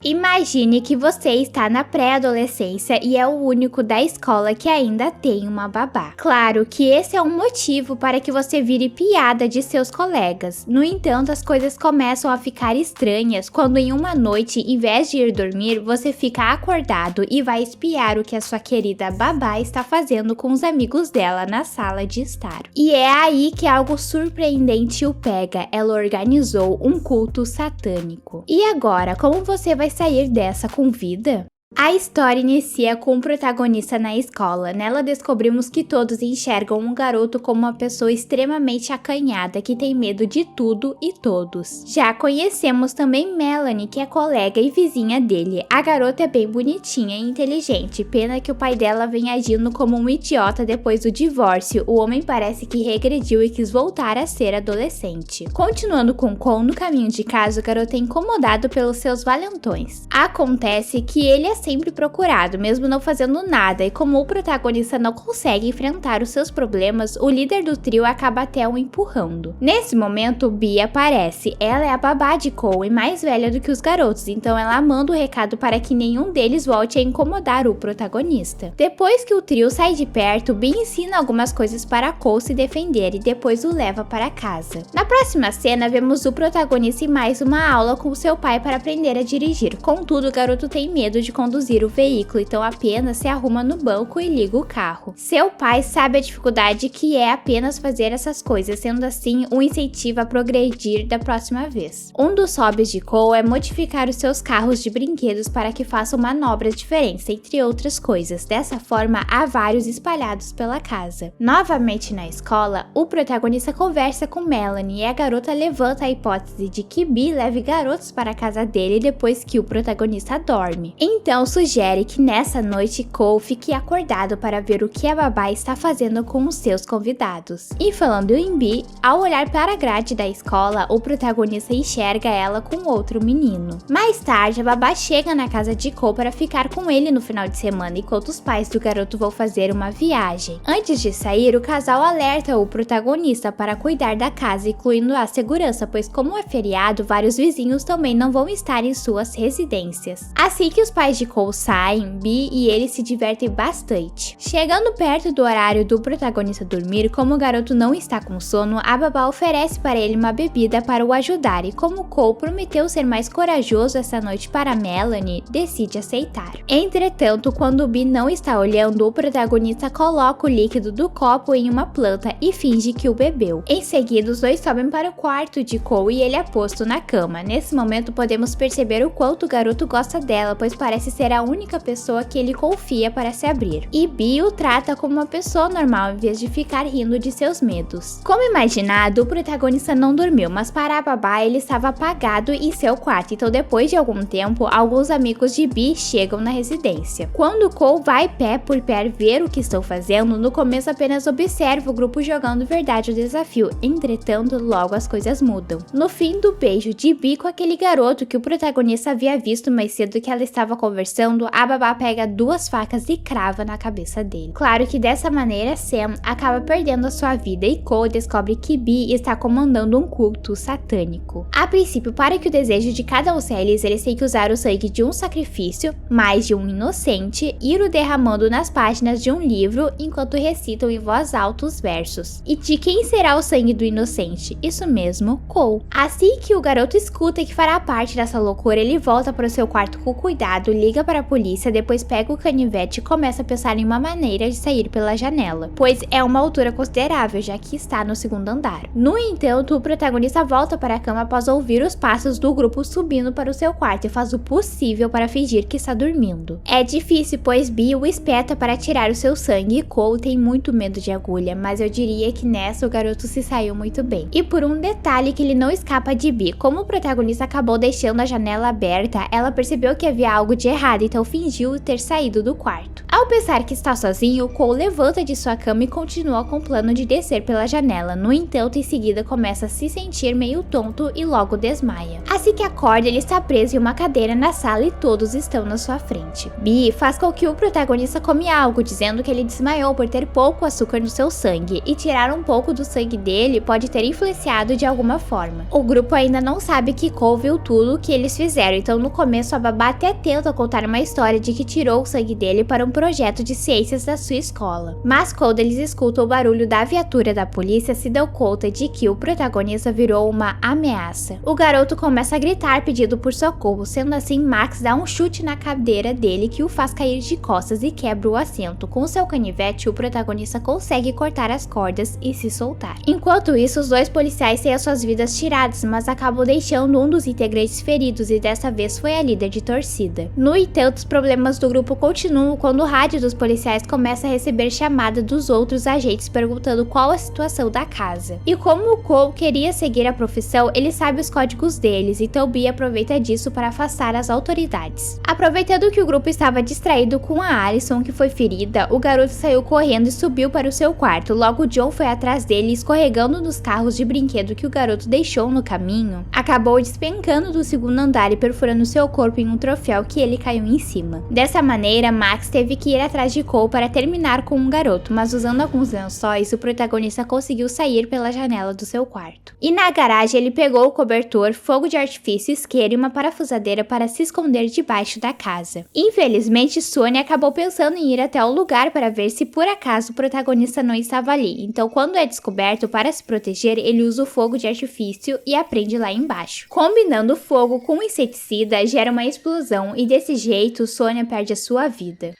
Imagine que você está na pré-adolescência e é o único da escola que ainda tem uma babá. Claro que esse é um motivo para que você vire piada de seus colegas. No entanto, as coisas começam a ficar estranhas quando em uma noite, em vez de ir dormir, você fica acordado e vai espiar o que a sua querida babá está fazendo com os amigos dela na sala de estar. E é aí que algo surpreendente o pega. Ela organizou um culto satânico. E agora, como você vai sair dessa com vida? A história inicia com o protagonista na escola. Nela descobrimos que todos enxergam um garoto como uma pessoa extremamente acanhada que tem medo de tudo e todos. Já conhecemos também Melanie, que é colega e vizinha dele. A garota é bem bonitinha e inteligente, pena que o pai dela vem agindo como um idiota depois do divórcio. O homem parece que regrediu e quis voltar a ser adolescente. Continuando com Cole, no caminho de casa, o garoto é incomodado pelos seus valentões. Acontece que ele é sempre procurado, mesmo não fazendo nada, e como o protagonista não consegue enfrentar os seus problemas, o líder do trio acaba até o empurrando. Nesse momento, Bee aparece. Ela é a babá de Cole e mais velha do que os garotos, então ela manda o recado para que nenhum deles volte a incomodar o protagonista. Depois que o trio sai de perto, Bee ensina algumas coisas para Cole se defender e depois o leva para casa. Na próxima cena, vemos o protagonista em mais uma aula com seu pai para aprender a dirigir. Contudo, o garoto tem medo de conduzir o veículo, então apenas se arruma no banco e liga o carro. Seu pai sabe a dificuldade que é apenas fazer essas coisas, sendo assim um incentivo a progredir da próxima vez. Um dos hobbies de Cole é modificar os seus carros de brinquedos para que façam manobras diferentes, entre outras coisas. Dessa forma, há vários espalhados pela casa. Novamente na escola, o protagonista conversa com Melanie e a garota levanta a hipótese de que Bee leve garotos para a casa dele depois que o protagonista dorme. Então sugere que nessa noite Cole fique acordado para ver o que a babá está fazendo com os seus convidados. E falando em Bee, ao olhar para a grade da escola, o protagonista enxerga ela com outro menino. Mais tarde, a babá chega na casa de Cole para ficar com ele no final de semana, enquanto os pais do garoto vão fazer uma viagem. Antes de sair, o casal alerta o protagonista para cuidar da casa, incluindo a segurança, pois como é feriado, vários vizinhos também não vão estar em suas residências. Assim que os pais de Cole saem, Bee e ele se divertem bastante. Chegando perto do horário do protagonista dormir, como o garoto não está com sono, a babá oferece para ele uma bebida para o ajudar e como Cole prometeu ser mais corajoso essa noite para Melanie, decide aceitar. Entretanto, quando Bee não está olhando, o protagonista coloca o líquido do copo em uma planta e finge que o bebeu. Em seguida, os dois sobem para o quarto de Cole e ele é posto na cama. Nesse momento, podemos perceber o quanto o garoto gosta dela, pois parece ser a única pessoa que ele confia para se abrir. E Bee o trata como uma pessoa normal em vez de ficar rindo de seus medos. Como imaginado, o protagonista não dormiu, mas para a babá ele estava apagado em seu quarto, então depois de algum tempo, alguns amigos de Bee chegam na residência. Quando Cole vai pé por pé ver o que estão fazendo, no começo apenas observa o grupo jogando verdade o desafio, entretanto logo as coisas mudam. No fim do beijo de Bee com aquele garoto que o protagonista havia visto mais cedo que ela estava conversando, a babá pega duas facas e crava na cabeça dele. Claro que dessa maneira Sam acaba perdendo a sua vida e Cole descobre que Bee está comandando um culto satânico. A princípio, para que o desejo de cada um se realize, eles têm que usar o sangue de um sacrifício, mais de um inocente, ir o derramando nas páginas de um livro enquanto recitam em voz alta os versos. E de quem será o sangue do inocente? Isso mesmo, Cole. Assim que o garoto escuta que fará parte dessa loucura, ele volta para o seu quarto com cuidado, liga para a polícia, depois pega o canivete e começa a pensar em uma maneira de sair pela janela, pois é uma altura considerável, já que está no segundo andar. No entanto, o protagonista volta para a cama após ouvir os passos do grupo subindo para o seu quarto e faz o possível para fingir que está dormindo. É difícil, pois Bee o espeta para tirar o seu sangue e Cole tem muito medo de agulha, mas eu diria que nessa o garoto se saiu muito bem. E por um detalhe que ele não escapa de Bee, como o protagonista acabou deixando a janela aberta, ela percebeu que havia algo de errado, então fingiu ter saído do quarto. Ao pensar que está sozinho, Cole levanta de sua cama e continua com o plano de descer pela janela. No entanto, em seguida começa a se sentir meio tonto e logo desmaia. Assim que acorda, ele está preso em uma cadeira na sala e todos estão na sua frente. Bee faz com que o protagonista come algo, dizendo que ele desmaiou por ter pouco açúcar no seu sangue, e tirar um pouco do sangue dele pode ter influenciado de alguma forma. O grupo ainda não sabe que Cole viu tudo o que eles fizeram, então no começo a babá até tenta contar uma história de que tirou o sangue dele para um projeto de ciências da sua escola. Mas quando eles escutam o barulho da viatura da polícia, se dão conta de que o protagonista virou uma ameaça. O garoto começa a gritar pedindo por socorro, sendo assim Max dá um chute na cadeira dele que o faz cair de costas e quebra o assento. Com seu canivete, o protagonista consegue cortar as cordas e se soltar. Enquanto isso, os dois policiais têm as suas vidas tiradas, mas acabam deixando um dos integrantes feridos, e dessa vez foi a líder de torcida. No entanto, os problemas do grupo continuam quando o rádio dos policiais começa a receber chamada dos outros agentes perguntando qual a situação da casa. E como o Cole queria seguir a profissão, ele sabe os códigos deles, então Bee aproveita disso para afastar as autoridades. Aproveitando que o grupo estava distraído com a Allison, que foi ferida, o garoto saiu correndo e subiu para o seu quarto. Logo John foi atrás dele, escorregando nos carros de brinquedo que o garoto deixou no caminho, acabou despencando do segundo andar e perfurando seu corpo em um troféu que ele caiu em cima. Dessa maneira, Max teve que ir atrás de Cole para terminar com o garoto, mas usando alguns lençóis, o protagonista conseguiu sair pela janela do seu quarto. E na garagem ele pegou o cobertor, fogo de artifício, isqueiro e uma parafusadeira para se esconder debaixo da casa. Infelizmente, Sonya acabou pensando em ir até o lugar para ver se por acaso o protagonista não estava ali, então quando é descoberto, para se proteger, ele usa o fogo de artifício e aprende lá embaixo. Combinando o fogo com o inseticida, gera uma explosão e desse jeito, Sonya perde a sua vida.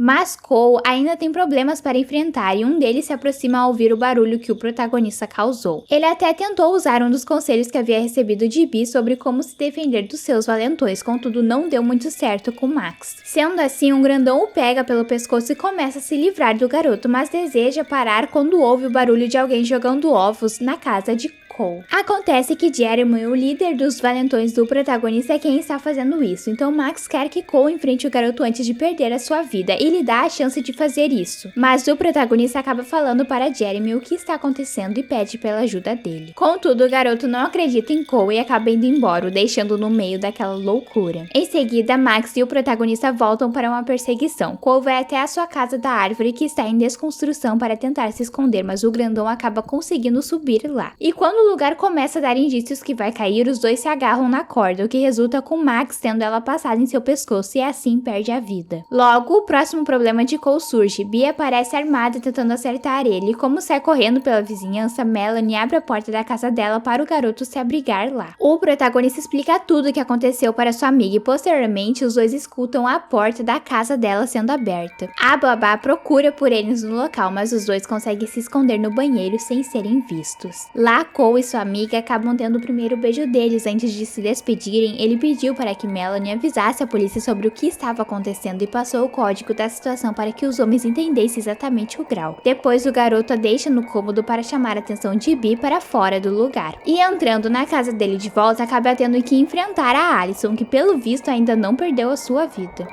Mas Cole ainda tem problemas para enfrentar e um deles se aproxima ao ouvir o barulho que o protagonista causou. Ele até tentou usar um dos conselhos que havia recebido de Bee sobre como se defender dos seus valentões, contudo não deu muito certo com Max. Sendo assim, um grandão o pega pelo pescoço e começa a se livrar do garoto, mas deseja parar quando ouve o barulho de alguém jogando ovos na casa de Cole. Acontece que Jeremy, o líder dos valentões do protagonista, é quem está fazendo isso, então Max quer que Cole enfrente o garoto antes de perder a sua vida e lhe dá a chance de fazer isso. Mas o protagonista acaba falando para Jeremy o que está acontecendo e pede pela ajuda dele. Contudo, o garoto não acredita em Cole e acaba indo embora, o deixando no meio daquela loucura. Em seguida, Max e o protagonista voltam para uma perseguição. Cole vai até a sua casa da árvore que está em desconstrução para tentar se esconder, mas o grandão acaba conseguindo subir lá. E quando o lugar começa a dar indícios que vai cair, os dois se agarram na corda, o que resulta com Max tendo ela passada em seu pescoço e assim perde a vida. Logo, o próximo problema de Cole surge. Bee aparece armada tentando acertar ele, e como sai correndo pela vizinhança, Melanie abre a porta da casa dela para o garoto se abrigar lá. O protagonista explica tudo o que aconteceu para sua amiga e posteriormente os dois escutam a porta da casa dela sendo aberta. A babá procura por eles no local, mas os dois conseguem se esconder no banheiro sem serem vistos. Lá, Cole e sua amiga acabam tendo o primeiro beijo deles. Antes de se despedirem, ele pediu para que Melanie avisasse a polícia sobre o que estava acontecendo e passou o código da situação para que os homens entendessem exatamente o grau. Depois, o garoto a deixa no cômodo para chamar a atenção de Bee para fora do lugar. E entrando na casa dele de volta, acaba tendo que enfrentar a Allison, que pelo visto ainda não perdeu a sua vida.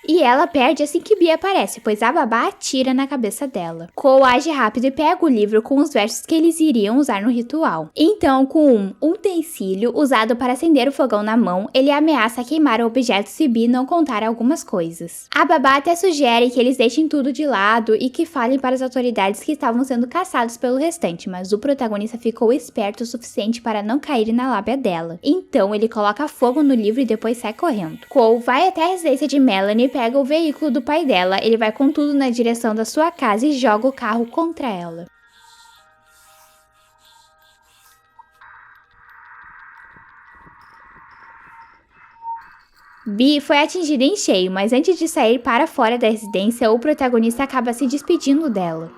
E ela perde assim que Bee aparece, pois a babá atira na cabeça dela. Cole age rápido e pega o livro com os versos que eles iriam usar no ritual. Então, com um utensílio usado para acender o fogão na mão, ele ameaça queimar o objeto se Bee não contar algumas coisas. A babá até sugere que eles deixem tudo de lado e que falem para as autoridades que estavam sendo caçados pelo restante, mas o protagonista ficou esperto o suficiente para não cair na lábia dela. Então, ele coloca fogo no livro e depois sai correndo. Cole vai até a residência de Melanie e pega o veículo do pai dela. Ele vai com tudo na direção da sua casa e joga o carro contra ela. Bee foi atingida em cheio, mas antes de sair para fora da residência, o protagonista acaba se despedindo dela.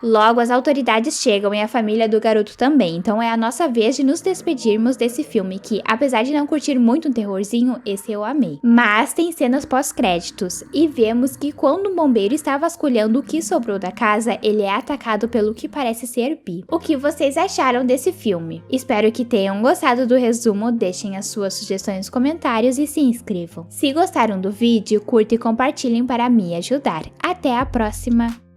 Logo, as autoridades chegam e a família do garoto também, então é a nossa vez de nos despedirmos desse filme que, apesar de não curtir muito um terrorzinho, esse eu amei. Mas tem cenas pós-créditos e vemos que quando um bombeiro está vasculhando o que sobrou da casa, ele é atacado pelo que parece ser Bi. O que vocês acharam desse filme? Espero que tenham gostado do resumo, deixem as suas sugestões nos comentários e se inscrevam. Se gostaram do vídeo, curta e compartilhem para me ajudar. Até a próxima!